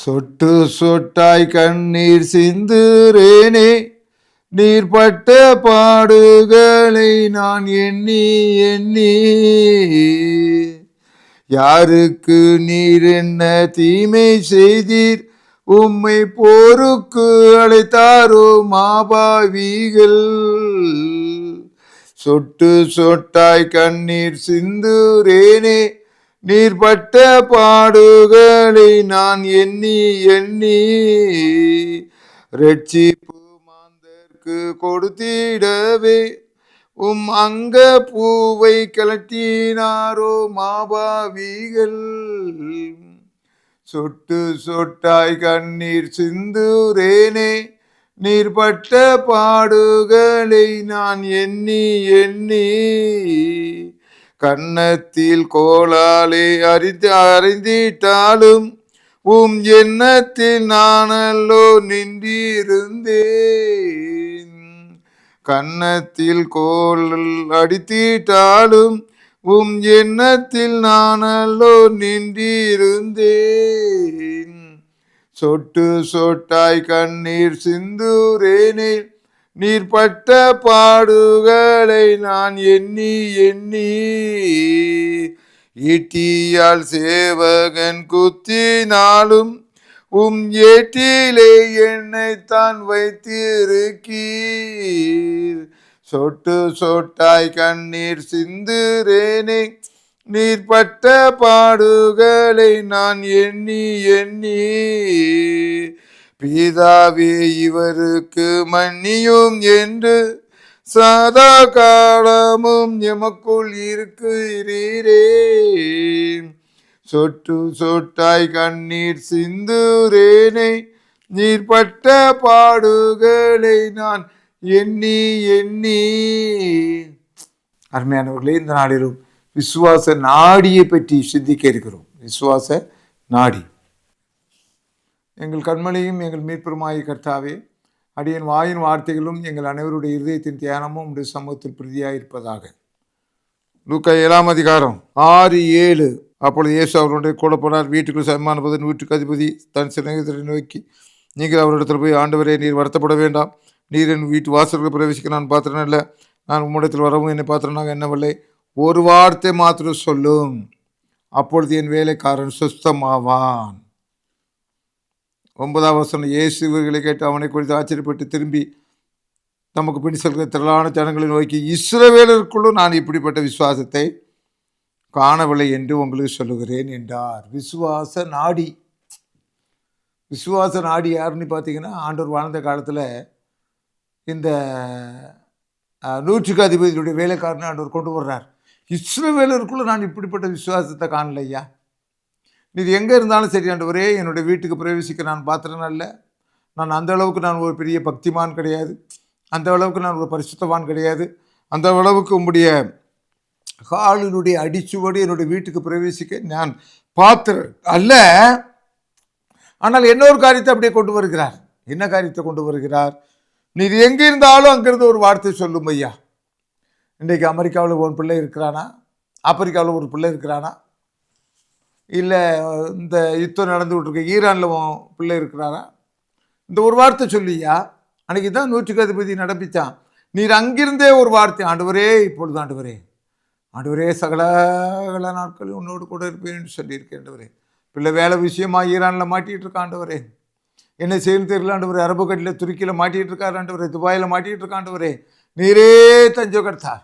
சொட்டு சொட்டாய் கண்ணீர் சிந்துரேனே, நீர்பட்ட பாடுகளை நான் எண்ணி எண்ணி. யாருக்கு நீர் என்ன தீமை செய்தீர், உம்மை போருக்கு அழைத்தாரோ மாபாவிகள். சொட்டு சொட்டாய் கண்ணீர் சிந்துரேனே, நீர்பட்ட பாடுகளை நான் எண்ணி எண்ணி. ரட்சிப்பு மாந்தர்க்கு கொடுத்திடவே அங்க பூவை கலட்டினாரோ மாபாவிகள். சொட்டு சொட்டாய் கண்ணீர் சிந்துரேனே, நீர்பட்ட பாடுகளை நான் எண்ணி எண்ணி. கன்னத்தில் கோலாலே அறிந்திட்டாலும் எண்ணத்தில் நானல்லோ நின்றிருந்தேன். கன்னத்தில் கோல் அடித்திட்டாலும் எண்ணத்தில் நானல்லோ நின்றிருந்தேன். சொட்டு சொட்டாய் கண்ணீர் சிந்துரேனே, நீர்பட்ட பாடுகளை நான் எண்ணி எண்ணி. ஈட்டியால் சேவகன் குத்தினாலும் ஏட்டிலே என்னைத்தான் வைத்திருக்கீர். சொட்டு சொட்டாய் கண்ணீர் சிந்துரேனே, நீர்பட்ட பாடுகளை நான் எண்ணி எண்ணி. பிதாவே இவருக்கு மன்னியும் என்று சதா காலமும் எமக்குள் இருக்கிறீரே. சொட்டு சொட்டாய் கண்ணீர் சிந்துரேனே, நீர்பட்ட பாடுகளை நான் எண்ணி எண்ணி. அருமையானவர்களே, இந்த நாளிலும் விசுவாச நாடியை பற்றி சிந்திக்க இருக்கிறோம். விசுவாச நாடி. எங்கள் கண்மலையும் எங்கள் மீட்பெருமாய் கர்த்தாவே, அடியன் வாயின் வார்த்தைகளும் எங்கள் அனைவருடைய இருதயத்தின் தியானமும் உடைய சமூகத்தில் பிரதியாயிருப்பதாக. லூக்கா 7 அதிகாரம் 6-7. அப்பொழுது இயேசு அவருடைய கூட போனார். வீட்டுக்குள் சன்மான பதன் வீட்டுக்கு அதிபதி தன் சிநேகிதரை நோக்கி, நீங்கள் அவரிடத்தில் போய், ஆண்டவரே, நீர் வருத்தப்பட வேண்டாம். நீர் என் வீட்டு வாசல்களை பிரவேசிக்க நான் பாத்திரன் இல்லை. நான் உம்மிடத்தில் வரவும் என்னை பாத்திரனாக என்னவில்லை. ஒரு வார்த்தை மாத்திரம் சொல்லும், அப்பொழுது என் வேலைக்காரன் சுஸ்தமாவான். 9ஆம் வசனம். இயேசு இவர்களை கேட்டு அவனை குறித்து ஆச்சரியப்பட்டு திரும்பி நமக்கு பின் செல்கிற திரளான ஜனங்களை நோக்கி, இஸ்ரவேலருக்குள்ளும் நான் இப்படிப்பட்ட விசுவாசத்தை காணவில்லை என்று உங்களுக்கு சொல்லுகிறேன் என்றார். விசுவாச நாடி. விசுவாச நாடி யாருன்னு பார்த்தீங்கன்னா, ஆண்டவர் வாழ்ந்த காலத்தில் இந்த 100க்கு அதிபதியுடைய வேலைக்காரனை ஆண்டவர் கொண்டு வர்றார். இஸ்ரவேலருக்குள்ள நான் இப்படிப்பட்ட விசுவாசத்தை காணலையா. இது எங்கே இருந்தாலும் சரி ஆண்டவரே, என்னுடைய வீட்டுக்கு பிரவேசிக்க நான் பாத்திரன் அல்ல. நான் அந்த அளவுக்கு நான் ஒரு பெரிய பக்திமான் கிடையாது. அந்த அளவுக்கு நான் ஒரு பரிசுத்தவான் கிடையாது. அந்த அளவுக்கு உம்முடைய காலினுடைய அடிச்சுவடு என்னுடைய வீட்டுக்கு பிரவேசிக்க நான் பாத்திரன் அல்ல. ஆனால் இன்னொரு காரியத்தை அப்படியே கொண்டு வருகிறார். என்ன காரியத்தை கொண்டு வருகிறார்? நீர் எங்கே இருந்தாலும் அங்கிருந்து ஒரு வார்த்தை சொல்லும் ஐயா. இன்றைக்கு அமெரிக்காவில் ஒரு பிள்ளை இருக்கிறானா, ஆப்பிரிக்காவில் ஒரு பிள்ளை இருக்கிறானா, இல்லை இந்த யுத்தம் நடந்துகிட்டு இருக்க ஈரானில் பிள்ளை இருக்கிறாரா, இந்த ஒரு வார்த்தை சொல்லியா. அன்றைக்கி தான் 100க்கு அதிபதி நடப்பிச்சான். நீர் அங்கிருந்தே ஒரு வார்த்தை, ஆண்டவரே, இப்பொழுது ஆண்டவரே, ஆண்டவரே, சகல நாட்கள் உன்னோடு கூட இருப்பேன் என்று சொல்லியிருக்கேன். ஆண்டவரே, பிள்ளை வேலை விஷயமாக ஈரானில் மாட்டிகிட்டு இருக்கா. ஆண்டவரே, என்ன செய்யணும் தெரியல. ஆண்டவரே, அரபுக்கட்டில் துருக்கியில் மாட்டிகிட்டு இருக்காரு. ஆண்டவரே, துபாயில் மாட்டிகிட்டு இருக்கா. ஆண்டவரே, நீரே தஞ்சோ கர்த்தார்.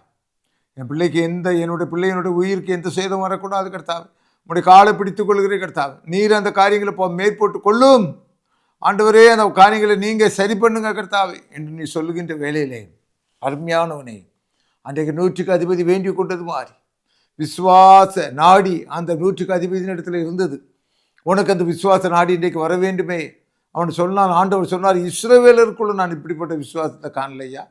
என் பிள்ளைக்கு என்னுடைய பிள்ளையினுடைய உயிருக்கு எந்த சேதம் வரக்கூடாது கர்த்தாவே. உங்களுடைய காலை பிடித்துக் கொள்கிறே கர்த்தாவே. நீர் அந்த காரியங்களை மேற்போட்டு கொள்ளும் ஆண்டவரே. அந்த காரியங்களை நீங்கள் சரி பண்ணுங்க கர்த்தாவே என்று நீ சொல்லுகின்ற வேலையிலே, அருமையானவனே, அன்றைக்கு 100க்கு அதிபதி வேண்டி கொண்டது மாதிரி விசுவாச நாடி அந்த 100க்கு அதிபதியின் இடத்துல இருந்தது. உனக்கு அந்த விசுவாச நாடி இன்றைக்கு வர வேண்டுமே. அவன் சொன்னான், ஆண்டவர் சொன்னார், இஸ்ரவேலருக்குள்ள நான் இப்படிப்பட்ட விசுவாசத்தை காணலையா.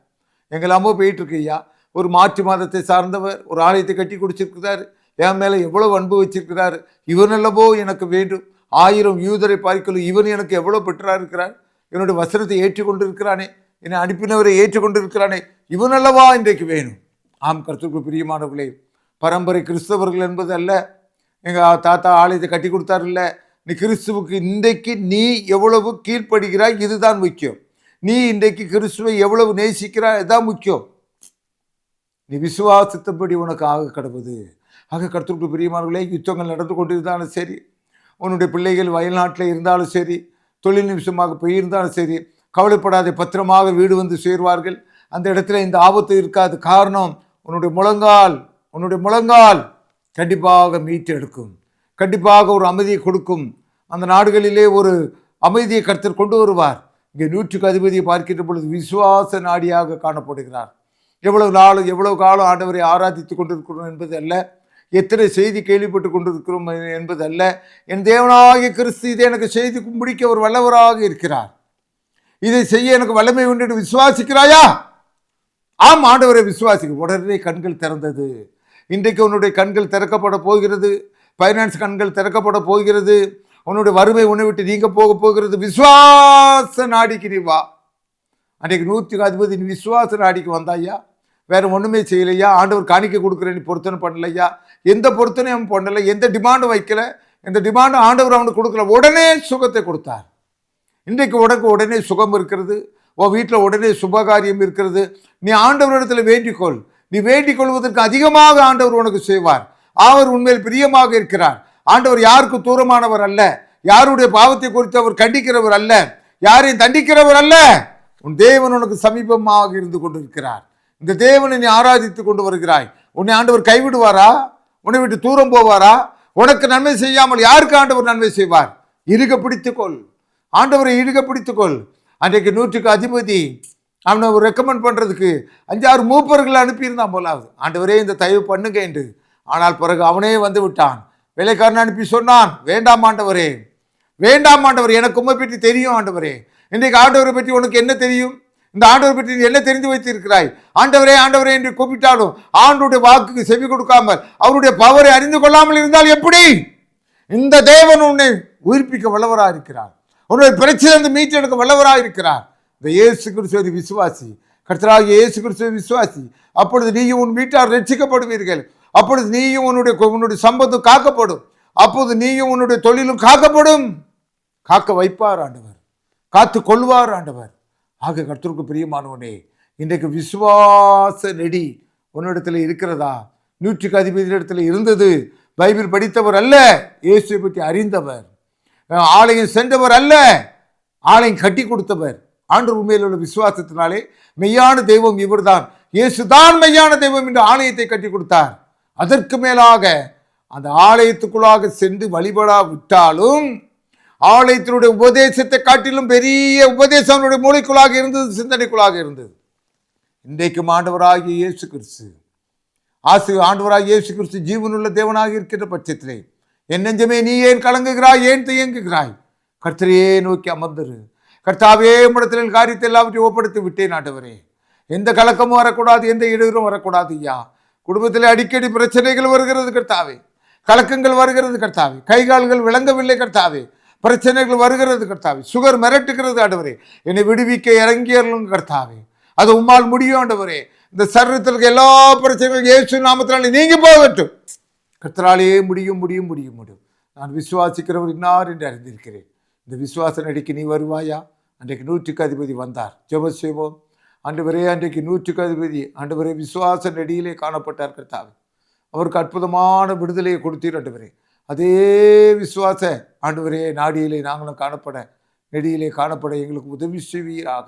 எங்கெல்லாமோ போயிட்டுருக்கு ஐயா. ஒரு மாற்று மதத்தை சார்ந்தவர் ஒரு ஆலயத்தை கட்டி குடிச்சிருக்கிறார். என் மேலே எவ்வளோ அன்பு வச்சிருக்கிறார். இவனல்லவோ எனக்கு வேண்டும். 1000 யூதரை பார்க்கலும் இவன் எனக்கு எவ்வளோ பெற்றா இருக்கிறார். என்னுடைய வசனத்தை ஏற்றுக்கொண்டு இருக்கிறானே, என்னை அனுப்பினவரை ஏற்றுக்கொண்டு இருக்கிறானே, இவனல்லவா இன்றைக்கு வேணும். ஆம் கர்த்தருக்கு பிரியமானவர்களே, பரம்பரை கிறிஸ்தவர்கள் என்பது அல்ல. எங்கள் தாத்தா ஆலயத்தை கட்டி கொடுத்தார் இல்லை, நீ கிறிஸ்துவுக்கு இன்றைக்கு நீ எவ்வளவு கீழ்ப்படுகிறாய், இதுதான் முக்கியம். நீ இன்றைக்கு கிறிஸ்துவை எவ்வளவு நேசிக்கிறாய், இதுதான் முக்கியம். நீ விசுவாசத்தின்படி உனக்கு ஆக கடவுது. ஆக கர்த்தருக்கு பிரியமானவர்களே, யுத்தங்கள் நடந்து கொண்டு இருந்தாலும் சரி, உன்னுடைய பிள்ளைகள் வயல்நாட்டில் இருந்தாலும் சரி, தொழில் நிமிஷமாக போயிருந்தாலும் சரி, கவலைப்படாத, பத்திரமாக வீடு வந்து சேர்வார்கள். அந்த இடத்துல இந்த ஆபத்து இருக்காது. காரணம், உன்னுடைய முழங்கால் கண்டிப்பாக மீட்டு எடுக்கும், கண்டிப்பாக ஒரு அமைதியை கொடுக்கும். அந்த நாடுகளிலே ஒரு அமைதியை கர்த்தர் கொண்டு வருவார். இங்கே 100க்கு அதிபதியை பார்க்கின்ற பொழுது விசுவாச நாடியாக காணப்படுகிறார். எவ்வளவு காலம் ஆண்டவரை ஆராதித்து கொண்டிருக்கிறோம் என்பது அல்ல, எத்தனை செய்தி கேள்விப்பட்டு கொண்டிருக்கிறோம் என்பது அல்ல. என் தேவனாகிய கிறிஸ்து இதை எனக்கு செய்து முடிக்க ஒரு வல்லவராக இருக்கிறார். இதை செய்ய எனக்கு வல்லமை உண்டு என்று விசுவாசிக்கிறாயா? ஆம், ஆண்டவரை விசுவாசிக்க. உடனே கண்கள் திறந்தது. இன்றைக்கு உன்னுடைய கண்கள் திறக்கப்பட போகிறது. ஃபைனான்ஸ் கண்கள் திறக்கப்பட போகிறது. உன்னுடைய வறுமை உன்னை விட்டு நீங்க போக போகிறது. விசுவாச நாடிக்கு நீ வா. அன்றைக்கு 100க்கு அதிபதி நீ விசுவாச நாடிக்கு வந்தாயா? வேற ஒன்றுமே செய்யலையா? ஆண்டவர் காணிக்க கொடுக்குறேன், நீ பொருத்தனை பண்ணலையா? எந்த பொருத்தனையும் அவன் பண்ணலை, எந்த டிமாண்டும் வைக்கல, எந்த டிமாண்டும் ஆண்டவர் அவனுக்கு கொடுக்கல. உடனே சுகத்தை கொடுத்தார். இன்றைக்கு உனக்கு உடனே சுகம் இருக்கிறது. உன் வீட்டில் உடனே சுபகாரியம் இருக்கிறது. நீ ஆண்டவரிடத்தில் வேண்டிக்கொள். நீ வேண்டிக் கொள்வதற்கு அதிகமாக ஆண்டவர் உனக்கு செய்வார். அவர் உண்மையில் பிரியமாக இருக்கிறார். ஆண்டவர் யாருக்கு தூரமானவர் அல்ல. யாருடைய பாவத்தை குறித்து அவர் கண்டிக்கிறவர் அல்ல. யாரையும் தண்டிக்கிறவர் அல்ல. உன் தேவன் உனக்கு சமீபமாக இருந்து கொண்டிருக்கிறார். இந்த தேவனை நீ ஆராதித்து கொண்டு வருகிறாய். உன்னை ஆண்டவர் கைவிடுவாரா? உன்னை விட்டு தூரம் போவாரா? உனக்கு நன்மை செய்யாமல் யாருக்கு ஆண்டவர் நன்மை செய்வார்? இறுக பிடித்துக்கொள், ஆண்டவரை இறுக பிடித்துக்கொள். அன்றைக்கு 100க்கு அதிபதி அவனை ஒரு ரெக்கமெண்ட் பண்ணுறதுக்கு 5-6 மூப்பர்களை அனுப்பியிருந்தான் போலாவது. ஆண்டவரே இந்த தயவு பண்ணுங்க என்று. ஆனால் பிறகு அவனே வந்து விட்டான். வேலைக்காரன் அனுப்பி சொன்னான், வேண்டாம் ஆண்டவரே, வேண்டாம் ஆண்டவரே, எனக்கு உண்மை பற்றி தெரியும் ஆண்டவரே. இன்றைக்கு ஆண்டவரை பற்றி உனக்கு என்ன தெரியும்? இந்த ஆண்டவரை பற்றி நீ என்ன தெரிந்து வைத்திருக்கிறாய்? ஆண்டவரே ஆண்டவரே என்று கூப்பிட்டாலும் ஆண்டவருடைய வாக்குக்கு செவி கொடுக்காமல் அவருடைய பவரை அறிந்து கொள்ளாமல் இருந்தால் எப்படி? இந்த தேவன் உன்னை உயிர்ப்பிக்க வல்லவராக இருக்கிறார். உன்னுடைய பிரச்சனை மீட்டு எடுக்க வல்லவராக இருக்கிறார். இந்த இயேசு கிறிஸ்துவை விசுவாசி, கர்த்தராகிய இயேசு கிறிஸ்துவை விசுவாசி. அப்பொழுது நீயும் உன் வீட்டார் ரட்சிக்கப்படுவீர்கள். அப்பொழுது நீயும் உன்னுடைய சம்பந்தம் காக்கப்படும். அப்போது நீயும் உன்னுடைய தொழிலும் காக்கப்படும். காக்க வைப்பார் ஆண்டவர், காத்து கொள்வார் ஆண்டவர். ஆக கர்த்தருக்கு பிரியமானவனே, இன்றைக்கு விசுவாச நெடி உன்னிடத்தில் இருக்கிறதா? 100க்கு அதிபதியிடத்தில் இருந்தது. பைபிள் படித்தவர் அல்ல, இயேசுவை பற்றி அறிந்தவர். ஆலயம் சென்றவர் அல்ல, ஆலயம் கட்டி கொடுத்தவர். ஆண்டவர் உண்மையில் உள்ள விசுவாசத்தினாலே மெய்யான தெய்வம் இவர்தான், இயேசுதான் மெய்யான தெய்வம் என்று ஆலயத்தை கட்டி கொடுத்தார். அதற்கு மேலாக அந்த ஆலயத்துக்குள்ளாக சென்று வழிபடா விட்டாலும் ஆலயத்தினுடைய உபதேசத்தை காட்டிலும் பெரிய உபதேசம் அவனுடைய மூளைக்குள்ளாக இருந்தது, சிந்தனைக்குள்ளாக இருந்தது. இன்றைக்கும் ஆண்டவராகிய இயேசு கிறிஸ்து ஆண்டவராகிய இயேசு கிறிஸ்து ஜீவனுள்ள தேவனாக இருக்கின்ற பட்சத்திலே என் நெஞ்சமே நீ ஏன் கலங்குகிறாய், ஏன் தயங்குகிறாய்? கர்த்தரையே நோக்கி அமர்ந்திரு. கர்த்தாவே உம்மிடத்தில் காரியத்தை எல்லாவற்றையும் ஒப்படைத்து விட்டேன் ஆண்டவரே. எந்த கலக்கமும் வரக்கூடாது, எந்த இடையூறும் வரக்கூடாது ஐயா. குடும்பத்தில் அடிக்கடி பிரச்சனைகள் வருகிறது கர்த்தாவே, கலக்கங்கள் வருகிறது கர்த்தாவே, கைகால்கள் விளங்கவில்லை கர்த்தாவே, பிரச்சனைகள் வருகிறது கர்த்தாவே, சுகர் மிரட்டுகிறது ஆண்டவரே. என்னை விடுவிக்க இறங்கியர்களும் கர்த்தாவே, அது உம்மால் முடியும் ஆண்டவரே. இந்த சரீரத்திற்கு எல்லா பிரச்சனைகளும் இயேசு நாமத்தினாலே நீங்கி போகட்டும். கர்த்தராலேயே முடியும் முடியும் முடியும் முடியும். நான் விசுவாசிக்கிறவர் இன்னார் என்று அறிந்திருக்கிறேன். இந்த விசுவாச நடிக்கு நீ வருவாயா? அன்றைக்கு 100க்கு அதிபதி வந்தார். ஜெபம் செய்வோம். ஆண்டவரே, அன்றைக்கு 100க்கு அதிபதி ஆண்டவரே விசுவாச நெடியிலே காணப்பட்டார் கர்த்தாவே. அவருக்கு அற்புதமான விடுதலையை கொடுத்தீர் ஆண்டவரே. அதே விசுவாச ஆண்டவரே நாடியிலே நாங்களும் காணப்பட, நெடியிலே காணப்பட எங்களுக்கு உதவி செய்வீராக.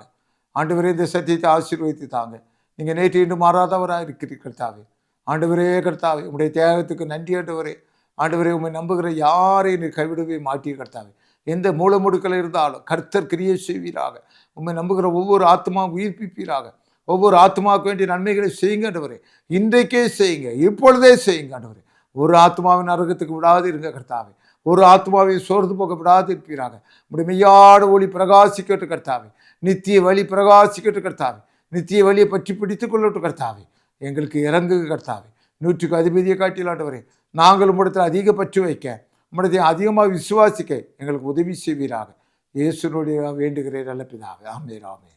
ஆண்டவரே, இந்த சத்தியத்தை ஆசீர்வதித்து தாங்க. நீங்கள் நேற்று இன்று மாறாதவராக இருக்கிறீர்கள் கர்த்தாவே. ஆண்டவரே கர்த்தாவே, உங்களுடைய தியாகத்துக்கு நன்றி ஆண்டவரே. ஆண்டவரே, உண்மை நம்புகிற யாரையும் நீ கைவிடவே மாட்டீர் கர்த்தாவே. எந்த மூலமுடுக்கள் இருந்தாலும் கர்த்தர் கிரியை செய்வீராக. உண்மை நம்புகிற ஒவ்வொரு ஆத்மாவும் உயிர்ப்பிப்பீராக. ஒவ்வொரு ஆத்மாவுக்கு வேண்டிய நன்மைகளை செய்யுங்க ஆண்டவரே. இன்றைக்கே செய்யுங்க, இப்பொழுதே செய்யுங்க ஆண்டவரே. ஒரு ஆத்மாவின் நரகத்துக்கு விடாது இருங்க கர்த்தாவே. ஒரு ஆத்மாவை சோர்ந்து போக விடாது இருப்பீராக. உடைய மெய்யான ஒளி பிரகாசிக்கட்டு கர்த்தாவே. நித்திய வழி பிரகாசிக்கட்டு கர்த்தாவே. நித்திய வழியை பற்றி பிடித்து கொள்ளட்டு கர்த்தாவே. எங்களுக்கு இறங்குங்க கர்த்தாவே. 100க்கு அதிபதியை காட்டிலாண்டவரே, நாங்கள் உம்மிடத்தில் அதிக பற்று வைக்க, உம்மிடத்தை அதிகமாக விசுவாசிக்க எங்களுக்கு உதவி செய்வீராக. இயேசுனுடைய வேண்டுகிறேன் நல்ல பிதாவே. ஆமென் ஆமென்.